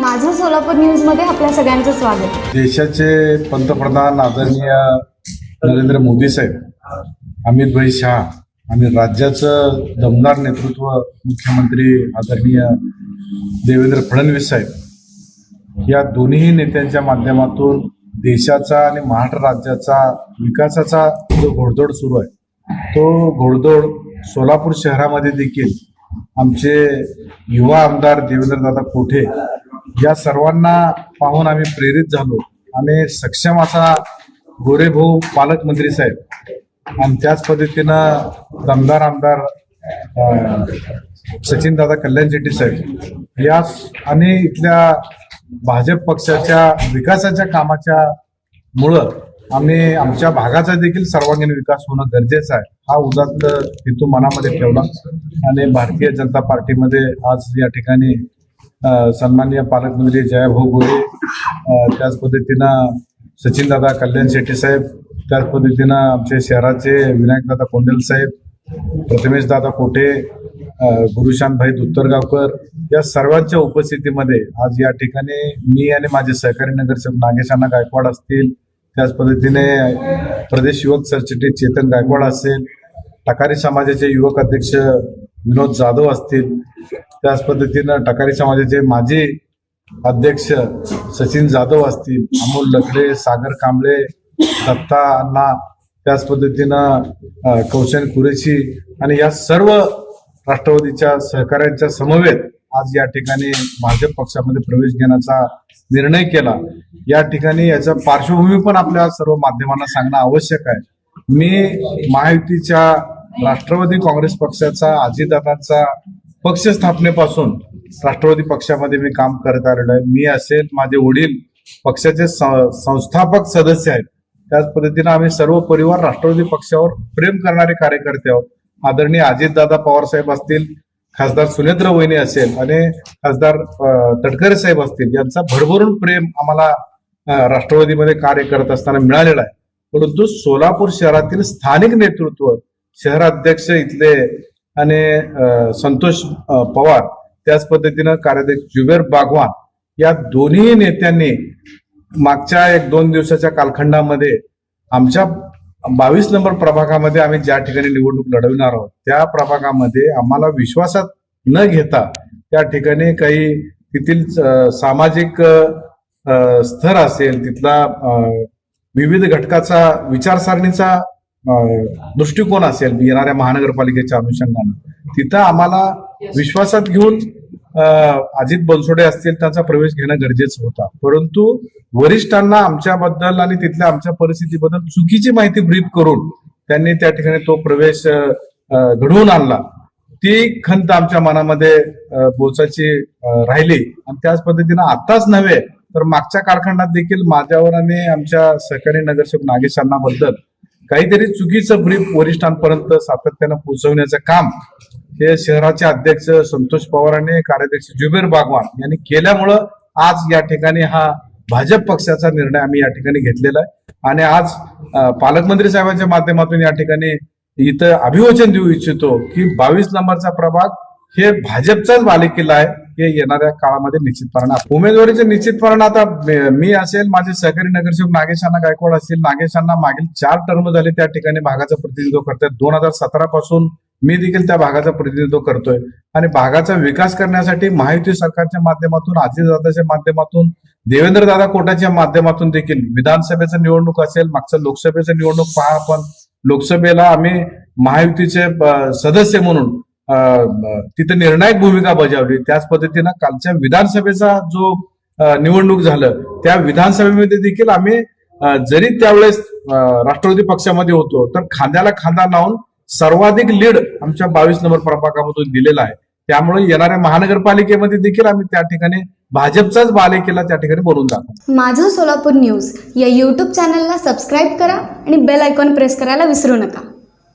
माझं सोलापूर न्यूज मध्ये आपल्या सगळ्यांचं स्वागत। देशाचे पंतप्रधान आदरणीय नरेंद्र मोदी साहेब, अमित भाई शाह आणि राज्याचं दमदार नेतृत्व मुख्यमंत्री आदरणीय देवेंद्र फडणवीस साहेब या दोन्ही नेत्यांच्या माध्यमातून देशाचा आणि महाराष्ट्र राज्याचा विकासाचा जो घोडदौड सुरू आहे तो घोडदौड सोलापूर शहरामध्ये देखील आमचे युवा आमदार देवेंद्रदादा कोठे या सर्वांना पाहून आम्ही प्रेरित झालो आणि सक्षम असा गोरेभाऊ पालकमंत्री साहेब आणि त्याच पद्धतीनं दमदार आमदार सचिनदादा कल्याण शेट्टी साहेब या आणि इथल्या भाजप पक्षाच्या विकासाच्या कामाच्या मुळे आम्ही आमच्या भागाचा देखील सर्वांगीण विकास होणं गरजेचं आहे हा उदात्त हेतू मनामध्ये ठेवला आणि भारतीय जनता पार्टीमध्ये आज या ठिकाणी सन्माननीय पालकमंत्री जयभाऊ गोरे, त्याच पद्धतीनं सचिनदादा कल्याण शेट्टी साहेब, त्याच पद्धतीनं आमचे शहराचे विनायकदादा कोंडेल साहेब, प्रथमेशदादा कोठे, गुरुशांतभाई दुत्तरगावकर या सर्वांच्या उपस्थितीमध्ये आज या ठिकाणी मी आणि माझे सहकारी नगरसेवक नागेशांना गायकवाड असतील, त्याच पद्धतीने प्रदेश युवक सरचिटणीस चेतन गायकवाड असेल, टकारी समाजाचे युवक अध्यक्ष विनोद जाधव असतील, त्याच पद्धतीनं टकारी समाजाचे माजी अध्यक्ष सचिन जाधव असतील, अमोल लकडे, सागर कांबळे, दत्ता अण्णा, त्याच पद्धतीनं कौशन कुरेशी आणि या सर्व राष्ट्रवादीच्या सहकाऱ्यांच्या समवेत आज या ठिकाणी भाजप पक्षामध्ये प्रवेश घेण्याचा निर्णय केला। या ठिकाणी याचा पार्श्वभूमी पण आपल्या सर्व माध्यमांना सांगणं आवश्यक आहे। मी महायुतीच्या राष्ट्रवादी काँग्रेस पक्षाचा अजितदादांचा पक्ष स्थापनेपासून राष्ट्रवादी पक्षामध्ये मी काम करत आलेलो आहे। मी असेल, माझे वडील पक्षाचे संस्थापक सदस्य आहेत, त्याच पद्धतीने आम्ही सर्व परिवार राष्ट्रवादी पक्षावर प्रेम करणारे कार्यकर्ते आहोत। आदरणीय अजितदादा पवार साहेब असतील, खासदार सुनेत्र वहिनी असेल आणि खासदार तटकरे साहेब असतील, यांचा भरभरून प्रेम आम्हाला राष्ट्रवादीमध्ये कार्य करत असताना मिळालेला आहे। परंतु सोलापूर शहरातील स्थानिक नेतृत्व, शहराध्यक्ष इथले आणि संतोष पवार, त्याच पद्धतीनं कार्याध्यक्ष जुबेर बागवान या दोन्ही नेत्यांनी मागच्या 1-2 दिवसाच्या कालखंडामध्ये आमच्या 22 नंबर प्रभागामध्ये आम्ही ज्या ठिकाणी निवडणूक लढविणार आहोत त्या प्रभागामध्ये आम्हाला विश्वासात न घेता त्या ठिकाणी काही तेथील सामाजिक स्तर असेल, तिथला विविध घटकाचा विचारसरणीचा दृष्टिकोन असेल येणाऱ्या महानगरपालिकेच्या अनुषंगानं, तिथं आम्हाला विश्वासात घेऊन अजित बनसोडे असतील त्यांचा प्रवेश घेणं गरजेचं होता। परंतु वरिष्ठांना आमच्याबद्दल आणि तिथल्या आमच्या परिस्थितीबद्दल चुकीची माहिती ब्रीफ करून त्यांनी त्या ठिकाणी तो प्रवेश घडवून आणला। ती खंत आमच्या मनामध्ये बोचाची राहिली आणि त्याच पद्धतीनं आताच नव्हे तर मागच्या कालखंडात देखील माझ्यावर आणि आमच्या सहकारी नगरसेवक नागेशांनाबद्दल काहीतरी चुकीचं ब्रीफ वरिष्ठांपर्यंत सातत्यानं पोहोचवण्याचं काम हे शहराचे अध्यक्ष संतोष पवार आणि कार्याध्यक्ष जुबेर बागवान यांनी केल्यामुळं आज या ठिकाणी हा भाजप पक्षाचा निर्णय आम्ही या ठिकाणी घेतलेला आहे आणि आज पालकमंत्री साहेबांच्या माध्यमातून या ठिकाणी इथं अभिवचन देऊ इच्छितो की 22 नंबरचा प्रभाग हे भाजपचाच बालेकिल्ला आहे। हे येणाऱ्या काळामध्ये निश्चितपणे उमेदवारीचे निश्चितपणे आता मी असेल, माझे सहकारी नगरसेवक नागेशांना गायकवाड असतील, नागेशांना मागील 4 टर्म झाले त्या ठिकाणी भागाचं प्रतिनिधित्व करतात। 2017 पासून मी देखील त्या भागाचं प्रतिनिधित्व करतोय आणि भागाचा विकास करण्यासाठी महायुती सरकारच्या माध्यमातून, अजितदादाच्या माध्यमातून, देवेंद्रदादा कोटाच्या माध्यमातून देखील विधानसभेचं निवडणूक असेल, मागचं लोकसभेचं निवडणूक पहा, आपण लोकसभेला आम्ही महायुतीचे सदस्य म्हणून तिथे निर्णायक भूमिका बजावली। त्याच पद्धतीनं कालच्या विधानसभेचा जो निवडणूक झालं त्या विधानसभेमध्ये देखील आम्ही जरी त्यावेळेस राष्ट्रवादी पक्षामध्ये होतो तर खांद्याला खांदा लावून सर्वाधिक लीड आमच्या 22 नंबर प्रभागामधून दिलेला आहे। त्यामुळे येणाऱ्या महानगरपालिकेमध्ये देखील आम्ही त्या ठिकाणी भाजपचाच बालेकिल्ला त्या ठिकाणी बनवून जातो। माझं सोलापूर न्यूज या YouTube चॅनलला सबस्क्राईब करा आणि बेल आयकॉन प्रेस करायला विसरू नका।